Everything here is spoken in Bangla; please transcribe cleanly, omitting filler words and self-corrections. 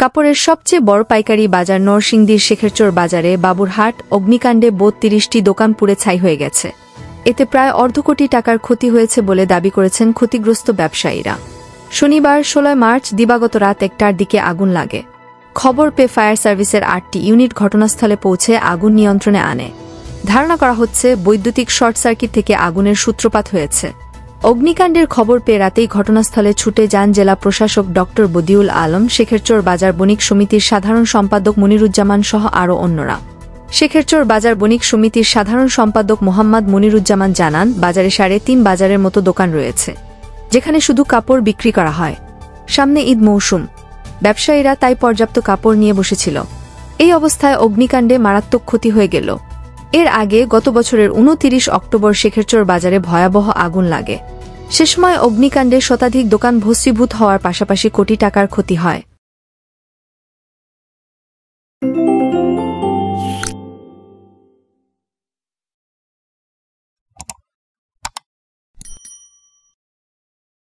কাপড়ের সবচেয়ে বড় পাইকারি বাজার নরসিংদীর শেখেরচর বাজারে বাবুরহাট অগ্নিকাণ্ডে ৩২টি দোকান পুড়ে ছাই হয়ে গেছে। এতে প্রায় অর্ধ কোটি টাকার ক্ষতি হয়েছে বলে দাবি করেছেন ক্ষতিগ্রস্ত ব্যবসায়ীরা। শনিবার ১৬ মার্চ দিবাগত রাত ১টার দিকে আগুন লাগে। খবর পেয়ে ফায়ার সার্ভিসের ৮টি ইউনিট ঘটনাস্থলে পৌঁছে আগুন নিয়ন্ত্রণে আনে। ধারণা করা হচ্ছে বৈদ্যুতিক শর্ট সার্কিট থেকে আগুনের সূত্রপাত হয়েছে। অগ্নিকাণ্ডের খবর পেয়ে রাতেই ঘটনাস্থলে ছুটে যান জেলা প্রশাসক ড বদিউল আলম, শেখেরচর বাজার বণিক সমিতির সাধারণ সম্পাদক মনিরুজ্জামান সহ আরও অন্যরা। শেখেরচর বাজার বণিক সমিতির সাধারণ সম্পাদক মোহাম্মদ মনিরুজ্জামান জানান, বাজারে ৩.৫ বাজারের মতো দোকান রয়েছে, যেখানে শুধু কাপড় বিক্রি করা হয়। সামনে ঈদ মৌসুম, ব্যবসায়ীরা তাই পর্যাপ্ত কাপড় নিয়ে বসেছিল। এই অবস্থায় অগ্নিকাণ্ডে মারাত্মক ক্ষতি হয়ে গেল। এর আগে গত বছরের ২৯ অক্টোবর শেখেরচর বাজারে ভয়াবহ আগুন লাগে। সে সময় অগ্নিকাণ্ডে শতাধিক দোকান ভস্মীভূত হওয়ার পাশাপাশি কোটি টাকার ক্ষতি হয়।